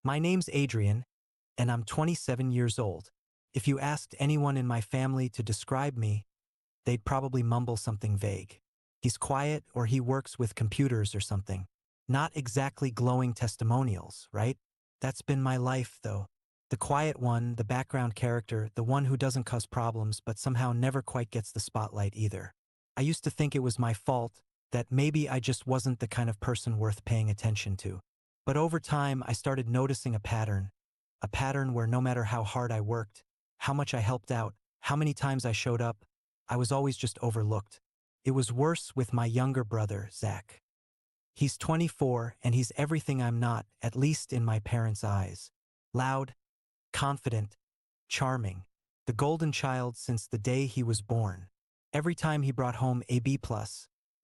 My name's Adrian, and I'm 27 years old. If you asked anyone in my family to describe me, they'd probably mumble something vague. He's quiet or he works with computers or something. Not exactly glowing testimonials, right? That's been my life, though. The quiet one, the background character, the one who doesn't cause problems but somehow never quite gets the spotlight either. I used to think it was my fault, that maybe I just wasn't the kind of person worth paying attention to. But over time, I started noticing a pattern where no matter how hard I worked, how much I helped out, how many times I showed up, I was always just overlooked. It was worse with my younger brother, Zach. He's 24 and he's everything I'm not, at least in my parents' eyes. Loud, confident, charming. The golden child since the day he was born. Every time he brought home a B+,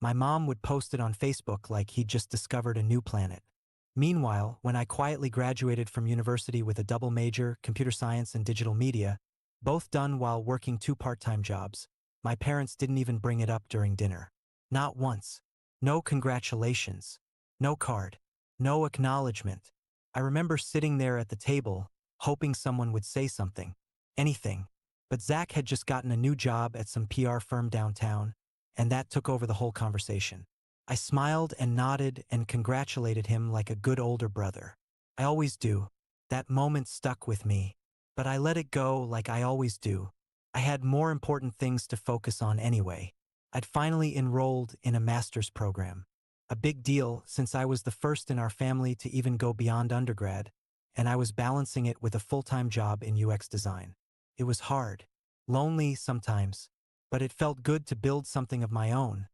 my mom would post it on Facebook like he'd just discovered a new planet. Meanwhile, when I quietly graduated from university with a double major, computer science and digital media, both done while working 2 part-time jobs, my parents didn't even bring it up during dinner. Not once. No congratulations. No card. No acknowledgement. I remember sitting there at the table, hoping someone would say something. Anything. But Zach had just gotten a new job at some PR firm downtown, and that took over the whole conversation. I smiled and nodded and congratulated him like a good older brother. I always do. That moment stuck with me. But I let it go like I always do. I had more important things to focus on anyway. I'd finally enrolled in a master's program. A big deal since I was the first in our family to even go beyond undergrad, and I was balancing it with a full-time job in UX design. It was hard, lonely sometimes, but it felt good to build something of my own.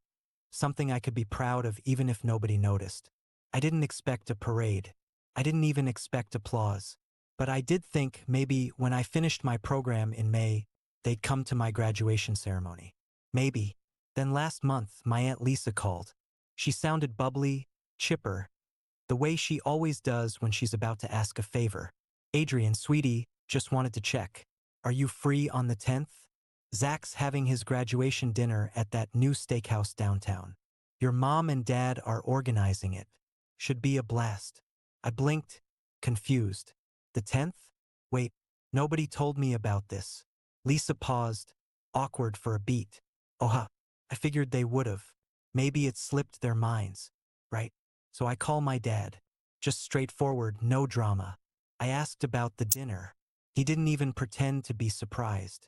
Something I could be proud of even if nobody noticed. I didn't expect a parade. I didn't even expect applause. But I did think maybe when I finished my program in May, they'd come to my graduation ceremony. Maybe. Then last month, my Aunt Lisa called. She sounded bubbly, chipper, the way she always does when she's about to ask a favor. Adrian, sweetie, just wanted to check. Are you free on the 10th? Zach's having his graduation dinner at that new steakhouse downtown. Your mom and dad are organizing it. Should be a blast. I blinked, confused. The 10th? Wait, nobody told me about this. Lisa paused, awkward for a beat. Oh, I figured they would've. Maybe it slipped their minds, right? So I call my dad. Just straightforward, no drama. I asked about the dinner. He didn't even pretend to be surprised.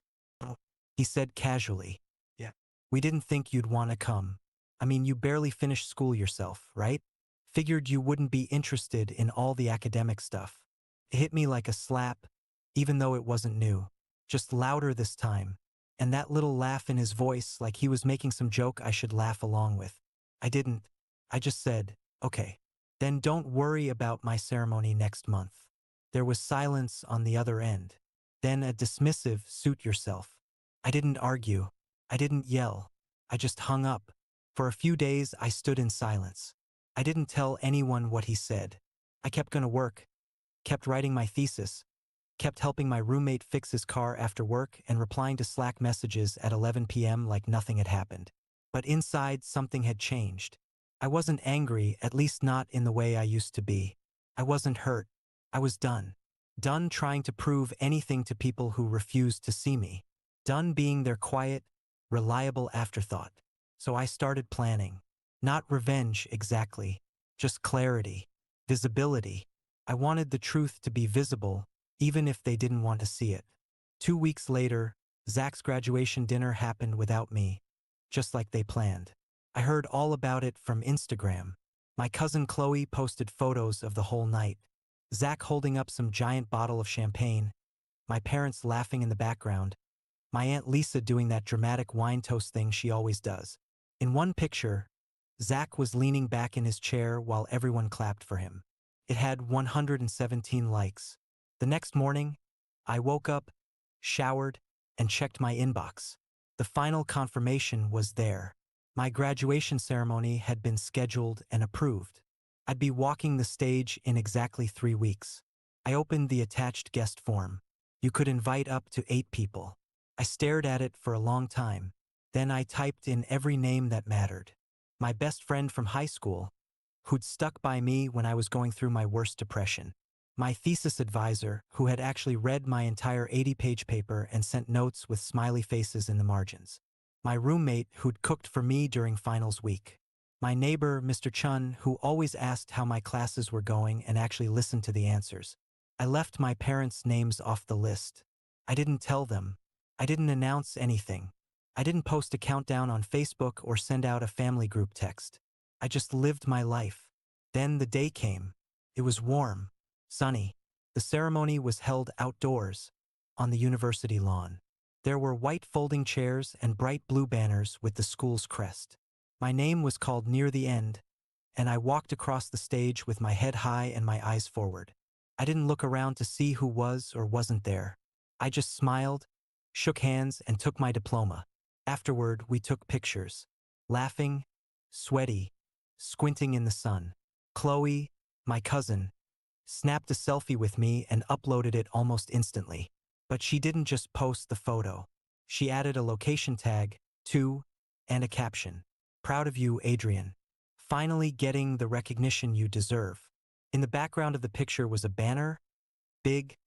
He said casually, "Yeah, we didn't think you'd want to come. I mean, you barely finished school yourself, right? Figured you wouldn't be interested in all the academic stuff." It hit me like a slap, even though it wasn't new. Just louder this time. And that little laugh in his voice like he was making some joke I should laugh along with. I didn't. I just said, "Okay. Then don't worry about my ceremony next month." There was silence on the other end. Then a dismissive, "Suit yourself." I didn't argue. I didn't yell. I just hung up. For a few days, I stood in silence. I didn't tell anyone what he said. I kept gonna work, kept writing my thesis, kept helping my roommate fix his car after work and replying to Slack messages at 11 p.m. like nothing had happened. But inside, something had changed. I wasn't angry, at least not in the way I used to be. I wasn't hurt. I was done. Done trying to prove anything to people who refused to see me. Done being their quiet, reliable afterthought. So I started planning. Not revenge exactly, just clarity, visibility. I wanted the truth to be visible, even if they didn't want to see it. 2 weeks later, Zach's graduation dinner happened without me, just like they planned. I heard all about it from Instagram. My cousin Chloe posted photos of the whole night. Zach holding up some giant bottle of champagne, my parents laughing in the background, my Aunt Lisa doing that dramatic wine toast thing she always does. In one picture, Zach was leaning back in his chair while everyone clapped for him. It had 117 likes. The next morning, I woke up, showered, and checked my inbox. The final confirmation was there. My graduation ceremony had been scheduled and approved. I'd be walking the stage in exactly 3 weeks. I opened the attached guest form. You could invite up to 8 people. I stared at it for a long time. Then I typed in every name that mattered. My best friend from high school, who'd stuck by me when I was going through my worst depression. My thesis advisor, who had actually read my entire 80-page paper and sent notes with smiley faces in the margins. My roommate, who'd cooked for me during finals week. My neighbor, Mr. Chun, who always asked how my classes were going and actually listened to the answers. I left my parents' names off the list. I didn't tell them. I didn't announce anything. I didn't post a countdown on Facebook or send out a family group text. I just lived my life. Then the day came. It was warm, sunny. The ceremony was held outdoors, on the university lawn. There were white folding chairs and bright blue banners with the school's crest. My name was called near the end, and I walked across the stage with my head high and my eyes forward. I didn't look around to see who was or wasn't there. I just smiled, shook hands, and took my diploma. Afterward, we took pictures. Laughing, sweaty, squinting in the sun. Chloe, my cousin, snapped a selfie with me and uploaded it almost instantly. But she didn't just post the photo. She added a location tag, too, and a caption. Proud of you, Adrian. Finally getting the recognition you deserve. In the background of the picture was a banner, big,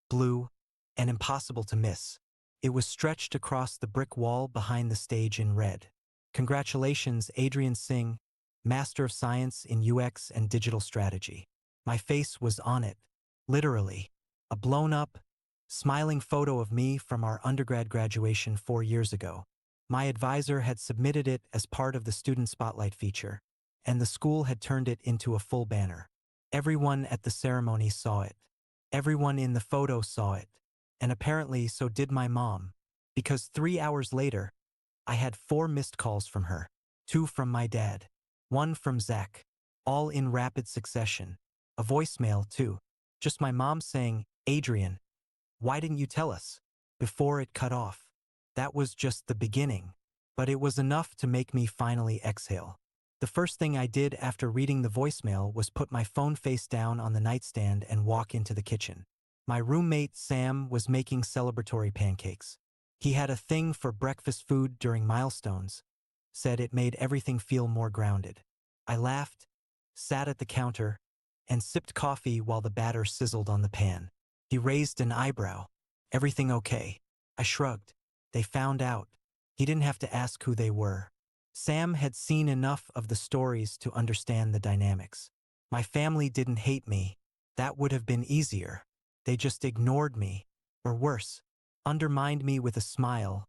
blue, and impossible to miss. It was stretched across the brick wall behind the stage in red. Congratulations, Adrian Singh, Master of Science in UX and Digital Strategy. My face was on it, literally. A blown-up, smiling photo of me from our undergrad graduation 4 years ago. My advisor had submitted it as part of the Student Spotlight feature, and the school had turned it into a full banner. Everyone at the ceremony saw it. Everyone in the photo saw it. And apparently so did my mom, because 3 hours later, I had 4 missed calls from her, 2 from my dad, 1 from Zach, all in rapid succession. A voicemail, too. Just my mom saying, Adrian, why didn't you tell us? Before it cut off. That was just the beginning. But it was enough to make me finally exhale. The first thing I did after reading the voicemail was put my phone face down on the nightstand and walk into the kitchen. My roommate, Sam, was making celebratory pancakes. He had a thing for breakfast food during milestones, said it made everything feel more grounded. I laughed, sat at the counter, and sipped coffee while the batter sizzled on the pan. He raised an eyebrow. Everything okay? I shrugged. They found out. He didn't have to ask who they were. Sam had seen enough of the stories to understand the dynamics. My family didn't hate me. That would have been easier. They just ignored me, or worse, undermined me with a smile,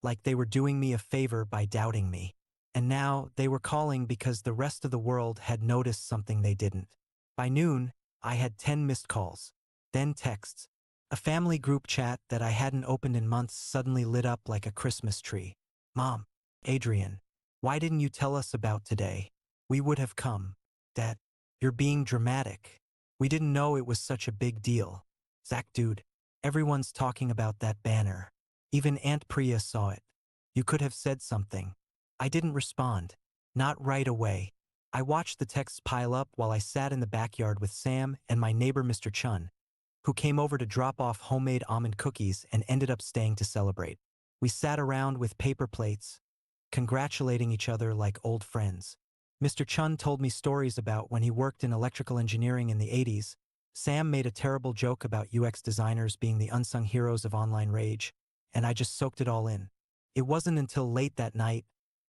like they were doing me a favor by doubting me. And now they were calling because the rest of the world had noticed something they didn't. By noon, I had 10 missed calls, then texts. A family group chat that I hadn't opened in months suddenly lit up like a Christmas tree. Mom, Adrian, why didn't you tell us about today? We would have come. Dad, you're being dramatic. We didn't know it was such a big deal. Zach, dude, everyone's talking about that banner. Even Aunt Priya saw it. You could have said something. I didn't respond. Not right away. I watched the texts pile up while I sat in the backyard with Sam and my neighbor Mr. Chun, who came over to drop off homemade almond cookies and ended up staying to celebrate. We sat around with paper plates, congratulating each other like old friends. Mr. Chun told me stories about when he worked in electrical engineering in the 80s. Sam made a terrible joke about UX designers being the unsung heroes of online rage, and I just soaked it all in. It wasn't until late that night,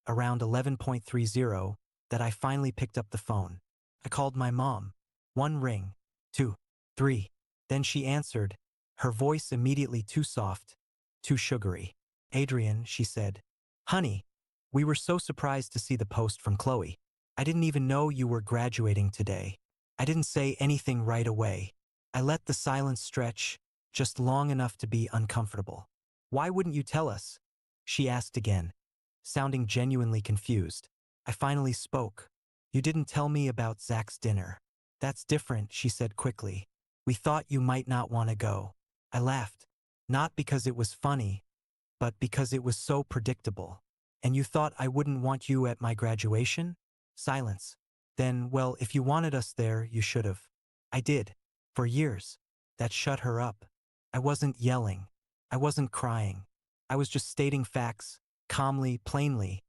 around 11:30, that I finally picked up the phone. I called my mom. 1 ring, 2, 3. Then she answered, her voice immediately too soft, too sugary. Adrian, she said. Honey, we were so surprised to see the post from Chloe. I didn't even know you were graduating today. I didn't say anything right away. I let the silence stretch, just long enough to be uncomfortable. Why wouldn't you tell us? She asked again, sounding genuinely confused. I finally spoke. You didn't tell me about Zach's dinner. That's different, she said quickly. We thought you might not want to go. I laughed. Not because it was funny, but because it was so predictable. And you thought I wouldn't want you at my graduation? Silence. Then, well, if you wanted us there, you should have. I did. For years. That shut her up. I wasn't yelling. I wasn't crying. I was just stating facts, calmly, plainly,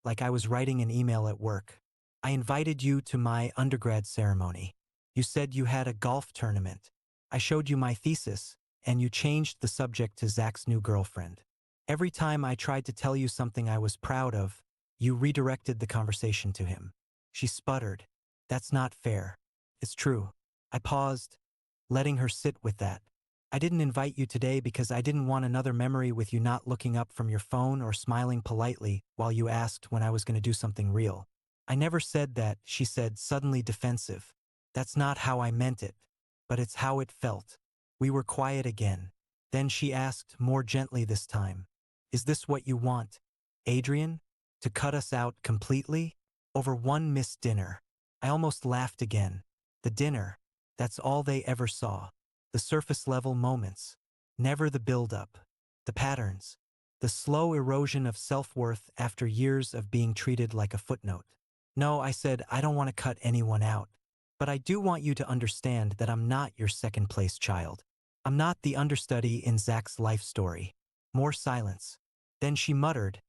like I was writing an email at work. I invited you to my undergrad ceremony. You said you had a golf tournament. I showed you my thesis, and you changed the subject to Zach's new girlfriend. Every time I tried to tell you something I was proud of, you redirected the conversation to him. She sputtered. That's not fair. It's true. I paused, letting her sit with that. I didn't invite you today because I didn't want another memory with you not looking up from your phone or smiling politely while you asked when I was going to do something real. I never said that, she said, suddenly defensive. That's not how I meant it, but it's how it felt. We were quiet again. Then she asked, more gently this time, is this what you want, Adrian? To cut us out completely? Over one missed dinner. I almost laughed again. The dinner. That's all they ever saw. The surface-level moments. Never the build-up. The patterns. The slow erosion of self-worth after years of being treated like a footnote. No, I said, I don't want to cut anyone out. But I do want you to understand that I'm not your second-place child. I'm not the understudy in Zach's life story. More silence. Then she muttered,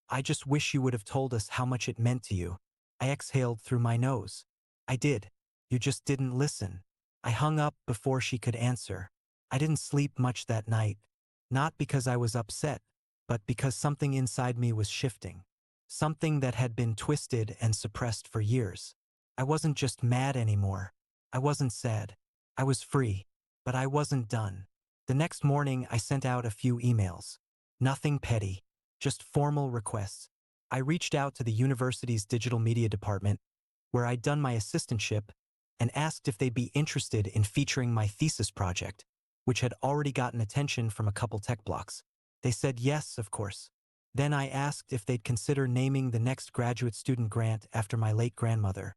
I just wish you would have told us how much it meant to you. I exhaled through my nose. I did. You just didn't listen. I hung up before she could answer. I didn't sleep much that night. Not because I was upset, but because something inside me was shifting. Something that had been twisted and suppressed for years. I wasn't just mad anymore. I wasn't sad. I was free. But I wasn't done. The next morning I sent out a few emails. Nothing petty. Just formal requests. I reached out to the university's digital media department, where I'd done my assistantship, and asked if they'd be interested in featuring my thesis project, which had already gotten attention from a couple tech blocks. They said yes, of course. Then I asked if they'd consider naming the next graduate student grant after my late grandmother,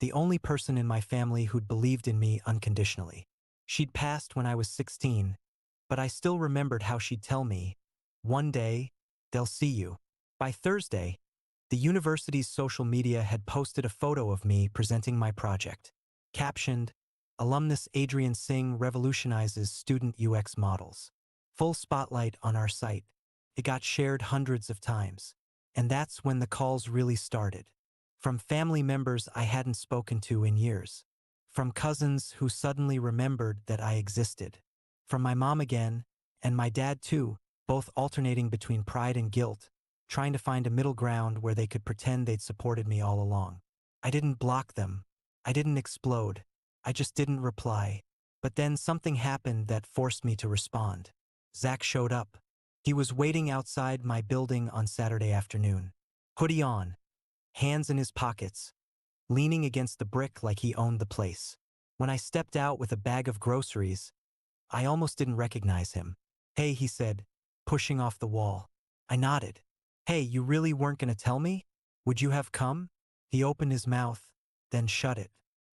the only person in my family who'd believed in me unconditionally. She'd passed when I was 16, but I still remembered how she'd tell me, one day, they'll see you. By Thursday, the university's social media had posted a photo of me presenting my project, captioned, Alumnus Adrian Singh revolutionizes student UX models. Full spotlight on our site. It got shared hundreds of times. And that's when the calls really started. From family members I hadn't spoken to in years. From cousins who suddenly remembered that I existed. From my mom again, and my dad too, both alternating between pride and guilt, trying to find a middle ground where they could pretend they'd supported me all along. I didn't block them. I didn't explode. I just didn't reply. But then something happened that forced me to respond. Zach showed up. He was waiting outside my building on Saturday afternoon. Hoodie on, hands in his pockets, leaning against the brick like he owned the place. When I stepped out with a bag of groceries, I almost didn't recognize him. Hey, he said, pushing off the wall. I nodded. Hey, you really weren't going to tell me? Would you have come? He opened his mouth, then shut it.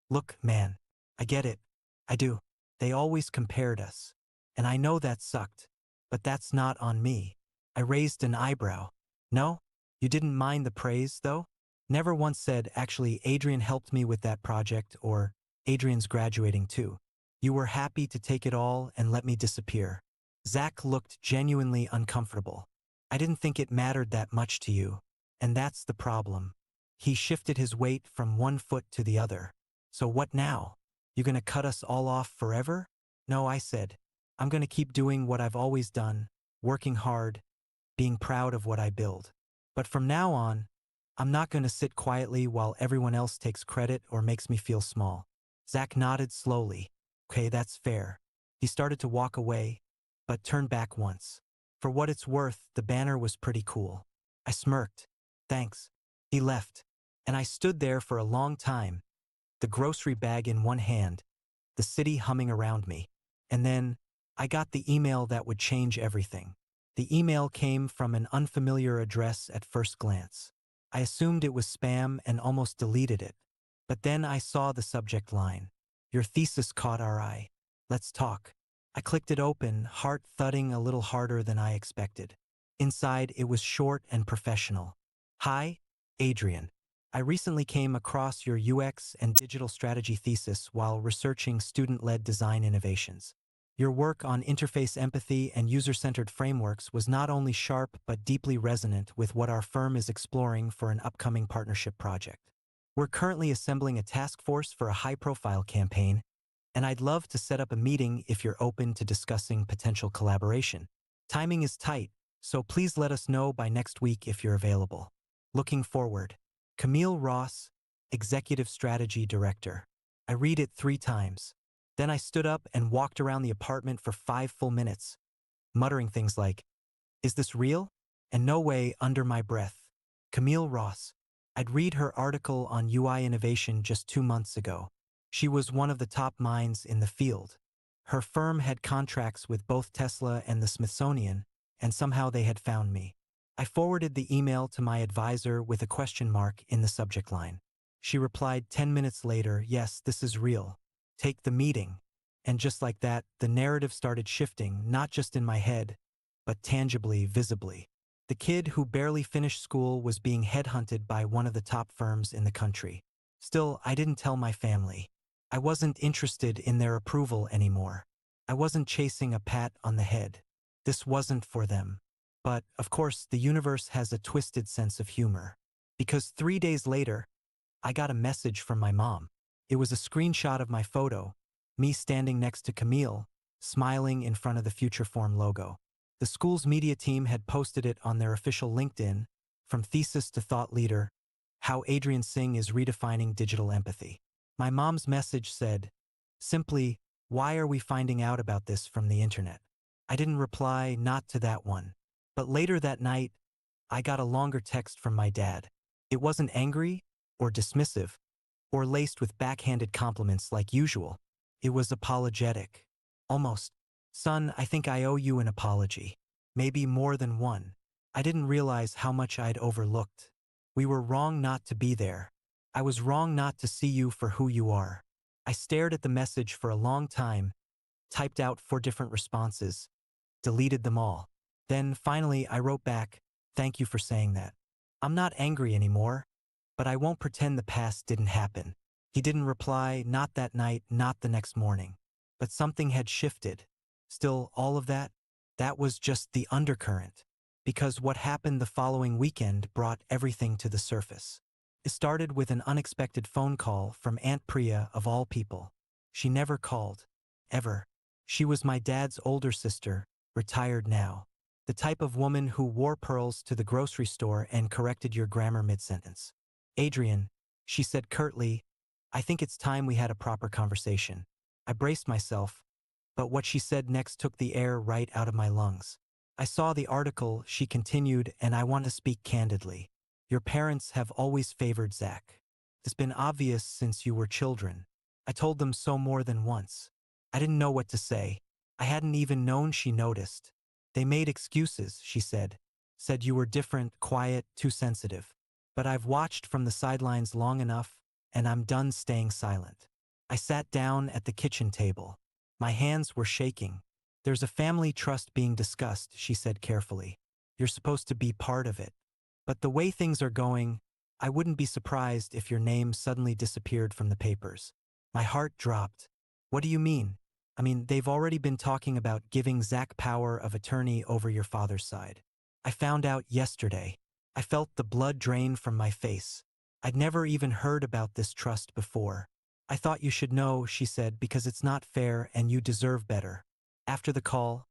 Look, man, I get it. I do. They always compared us. And I know that sucked. But that's not on me. I raised an eyebrow. No? You didn't mind the praise, though? Never once said, actually, Adrian helped me with that project, or Adrian's graduating too. You were happy to take it all and let me disappear. Zach looked genuinely uncomfortable. I didn't think it mattered that much to you. And that's the problem. He shifted his weight from one foot to the other. So what now? You gonna cut us all off forever? No, I said. I'm gonna keep doing what I've always done, working hard, being proud of what I build. But from now on, I'm not gonna sit quietly while everyone else takes credit or makes me feel small. Zach nodded slowly. Okay, that's fair. He started to walk away, but turned back once. For what it's worth, the banner was pretty cool. I smirked. Thanks. He left. And I stood there for a long time, the grocery bag in one hand, the city humming around me. And then, I got the email that would change everything. The email came from an unfamiliar address at first glance. I assumed it was spam and almost deleted it. But then I saw the subject line. Your thesis caught our eye. Let's talk. I clicked it open, heart thudding a little harder than I expected. Inside, it was short and professional. Hi, Adrian. I recently came across your UX and digital strategy thesis while researching student-led design innovations. Your work on interface empathy and user-centered frameworks was not only sharp but deeply resonant with what our firm is exploring for an upcoming partnership project. We're currently assembling a task force for a high-profile campaign, and I'd love to set up a meeting if you're open to discussing potential collaboration. Timing is tight, so please let us know by next week if you're available. Looking forward. Camille Ross, Executive Strategy Director. I read it 3 times. Then I stood up and walked around the apartment for 5 full minutes, muttering things like, "Is this real?" And "No way," under my breath. Camille Ross. I'd read her article on UI innovation just 2 months ago. She was one of the top minds in the field. Her firm had contracts with both Tesla and the Smithsonian, and somehow they had found me. I forwarded the email to my advisor with a question mark in the subject line. She replied 10 minutes later, "Yes, this is real. Take the meeting." And just like that, the narrative started shifting, not just in my head, but tangibly, visibly. The kid who barely finished school was being headhunted by one of the top firms in the country. Still, I didn't tell my family. I wasn't interested in their approval anymore. I wasn't chasing a pat on the head. This wasn't for them. But, of course, the universe has a twisted sense of humor. Because 3 days later, I got a message from my mom. It was a screenshot of my photo, me standing next to Camille, smiling in front of the Future Form logo. The school's media team had posted it on their official LinkedIn, from thesis to thought leader, how Adrian Singh is redefining digital empathy. My mom's message said, simply, "Why are we finding out about this from the internet?" I didn't reply, not to that one. But later that night, I got a longer text from my dad. It wasn't angry or dismissive or laced with backhanded compliments like usual. It was apologetic. Almost, "Son, I think I owe you an apology. Maybe more than one. I didn't realize how much I'd overlooked. We were wrong not to be there. I was wrong not to see you for who you are." I stared at the message for a long time, typed out 4 different responses, deleted them all. Then, finally, I wrote back, "Thank you for saying that. I'm not angry anymore, but I won't pretend the past didn't happen." He didn't reply, not that night, not the next morning. But something had shifted. Still, all of that, that was just the undercurrent. Because what happened the following weekend brought everything to the surface. It started with an unexpected phone call from Aunt Priya of all people. She never called. Ever. She was my dad's older sister, retired now. The type of woman who wore pearls to the grocery store and corrected your grammar mid-sentence. "Adrian," she said curtly, "I think it's time we had a proper conversation." I braced myself, but what she said next took the air right out of my lungs. "I saw the article," she continued, "and I want to speak candidly. Your parents have always favored Zach. It's been obvious since you were children. I told them so more than once. I didn't know what to say. I hadn't even known she noticed. They made excuses," she said. "Said you were different, quiet, too sensitive. But I've watched from the sidelines long enough, and I'm done staying silent." I sat down at the kitchen table. My hands were shaking. "There's a family trust being discussed," she said carefully. "You're supposed to be part of it. But the way things are going, I wouldn't be surprised if your name suddenly disappeared from the papers." My heart dropped. "What do you mean?" "I mean, they've already been talking about giving Zach power of attorney over your father's side." I found out yesterday. I felt the blood drain from my face. I'd never even heard about this trust before. "I thought you should know," she said, "because it's not fair and you deserve better." After the call,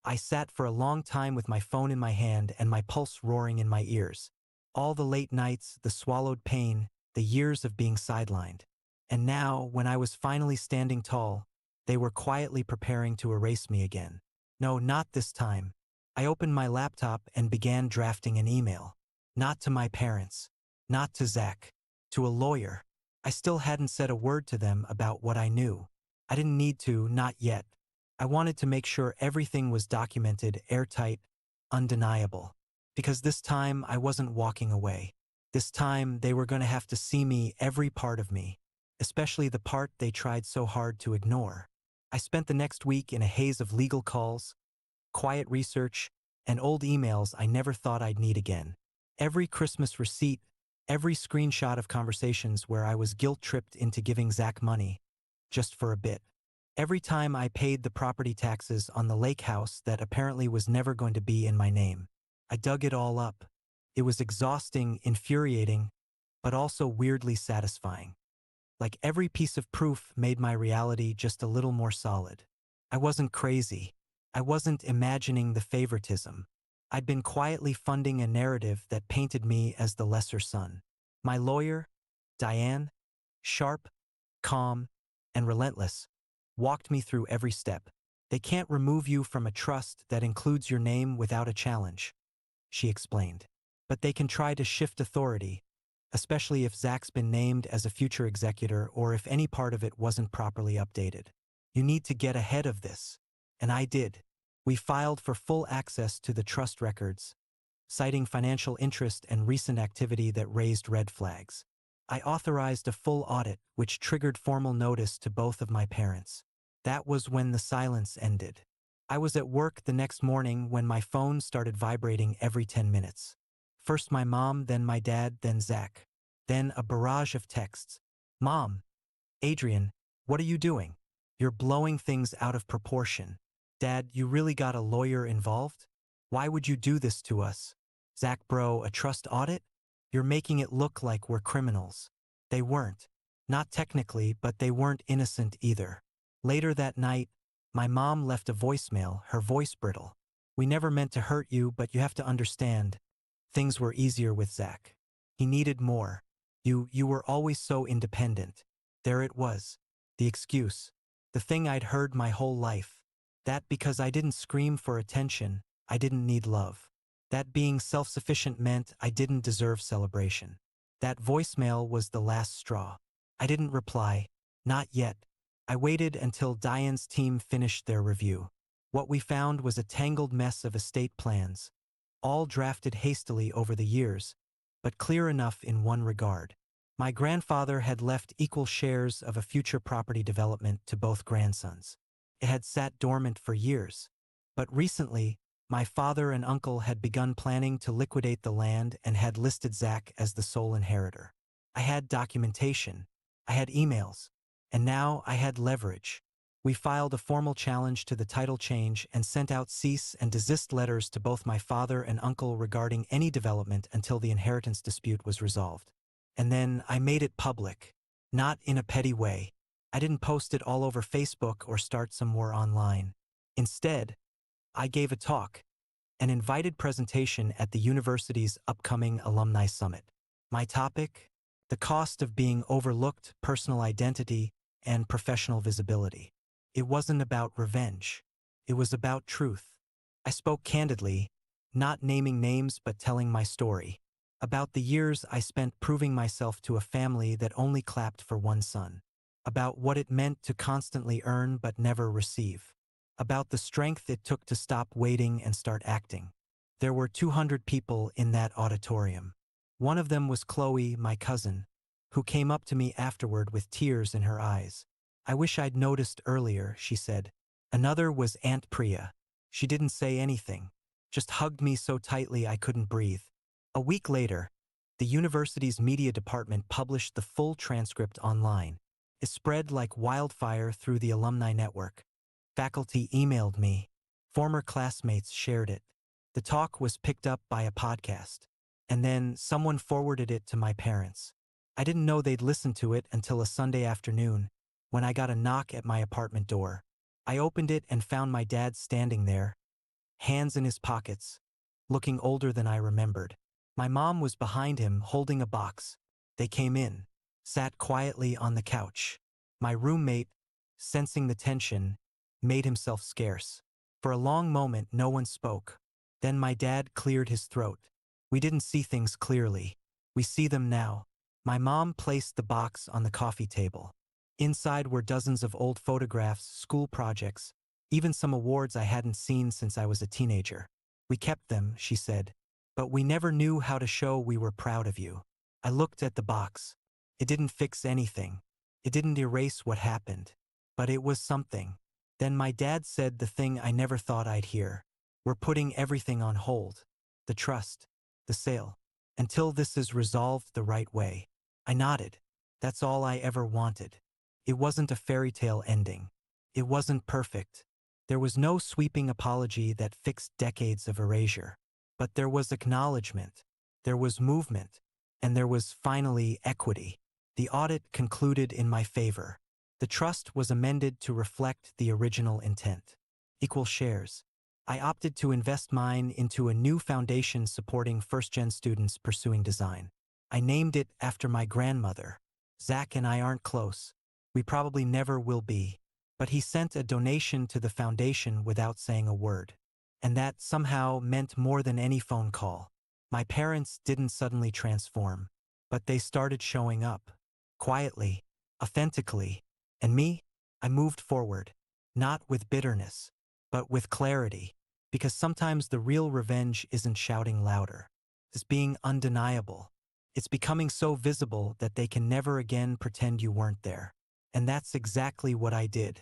I sat for a long time with my phone in my hand and my pulse roaring in my ears. All the late nights, the swallowed pain, the years of being sidelined. And now, when I was finally standing tall, they were quietly preparing to erase me again. No, not this time. I opened my laptop and began drafting an email. Not to my parents. Not to Zach. To a lawyer. I still hadn't said a word to them about what I knew. I didn't need to, not yet. I wanted to make sure everything was documented, airtight, undeniable. Because this time I wasn't walking away. This time they were going to have to see me, every part of me. Especially the part they tried so hard to ignore. I spent the next week in a haze of legal calls, quiet research, and old emails I never thought I'd need again. Every Christmas receipt, every screenshot of conversations where I was guilt-tripped into giving Zach money, just for a bit. Every time I paid the property taxes on the lake house that apparently was never going to be in my name. I dug it all up. It was exhausting, infuriating, but also weirdly satisfying. Like every piece of proof made my reality just a little more solid. I wasn't crazy. I wasn't imagining the favoritism. I'd been quietly funding a narrative that painted me as the lesser son. My lawyer, Diane, sharp, calm, and relentless, walked me through every step. They can't remove you from a trust that includes your name without a challenge, she explained. But they can try to shift authority, especially if Zach's been named as a future executor or if any part of it wasn't properly updated. You need to get ahead of this. And I did. We filed for full access to the trust records, citing financial interest and recent activity that raised red flags. I authorized a full audit, which triggered formal notice to both of my parents. That was when the silence ended. I was at work the next morning when my phone started vibrating every 10 minutes. First my mom, then my dad, then Zach. Then a barrage of texts. Mom, Adrian, what are you doing? You're blowing things out of proportion. Dad, you really got a lawyer involved? Why would you do this to us? Zach, bro, a trust audit? You're making it look like we're criminals. They weren't. Not technically, but they weren't innocent either. Later that night, my mom left a voicemail, her voice brittle. We never meant to hurt you, but you have to understand. Things were easier with Zach. He needed more. You were always so independent. There it was. The excuse. The thing I'd heard my whole life. That because I didn't scream for attention, I didn't need love. That being self-sufficient meant I didn't deserve celebration. That voicemail was the last straw. I didn't reply. Not yet. I waited until Diane's team finished their review. What we found was a tangled mess of estate plans, all drafted hastily over the years, but clear enough in one regard. My grandfather had left equal shares of a future property development to both grandsons. It had sat dormant for years, but recently, my father and uncle had begun planning to liquidate the land and had listed Zach as the sole inheritor. I had documentation, I had emails, and now I had leverage. We filed a formal challenge to the title change and sent out cease and desist letters to both my father and uncle regarding any development until the inheritance dispute was resolved. And then I made it public. Not in a petty way. I didn't post it all over Facebook or start some war online. Instead, I gave a talk, an invited presentation at the university's upcoming alumni summit. My topic? The cost of being overlooked, personal identity, and professional visibility. It wasn't about revenge. It was about truth. I spoke candidly, not naming names but telling my story. About the years I spent proving myself to a family that only clapped for one son. About what it meant to constantly earn but never receive. About the strength it took to stop waiting and start acting. There were 200 people in that auditorium. One of them was Chloe, my cousin, who came up to me afterward with tears in her eyes. I wish I'd noticed earlier, she said. Another was Aunt Priya. She didn't say anything, just hugged me so tightly I couldn't breathe. A week later, the university's media department published the full transcript online. It spread like wildfire through the alumni network. Faculty emailed me. Former classmates shared it. The talk was picked up by a podcast. And then someone forwarded it to my parents. I didn't know they'd listen to it until a Sunday afternoon, when I got a knock at my apartment door. I opened it and found my dad standing there, hands in his pockets, looking older than I remembered. My mom was behind him, holding a box. They came in, sat quietly on the couch. My roommate, sensing the tension, made himself scarce. For a long moment, no one spoke. Then my dad cleared his throat. We didn't see things clearly. We see them now. My mom placed the box on the coffee table. Inside were dozens of old photographs, school projects, even some awards I hadn't seen since I was a teenager. We kept them, she said, but we never knew how to show we were proud of you. I looked at the box. It didn't fix anything. It didn't erase what happened. But it was something. Then my dad said the thing I never thought I'd hear. We're putting everything on hold. The trust, the sale, until this is resolved the right way. I nodded. That's all I ever wanted. It wasn't a fairy tale ending. It wasn't perfect. There was no sweeping apology that fixed decades of erasure. But there was acknowledgement. There was movement. And there was finally equity. The audit concluded in my favor. The trust was amended to reflect the original intent. Equal shares. I opted to invest mine into a new foundation supporting first-gen students pursuing design. I named it after my grandmother. Zach and I aren't close. We probably never will be. But he sent a donation to the foundation without saying a word. And that somehow meant more than any phone call. My parents didn't suddenly transform, but they started showing up. Quietly, authentically. And me? I moved forward. Not with bitterness, but with clarity. Because sometimes the real revenge isn't shouting louder. It's being undeniable. It's becoming so visible that they can never again pretend you weren't there. And that's exactly what I did.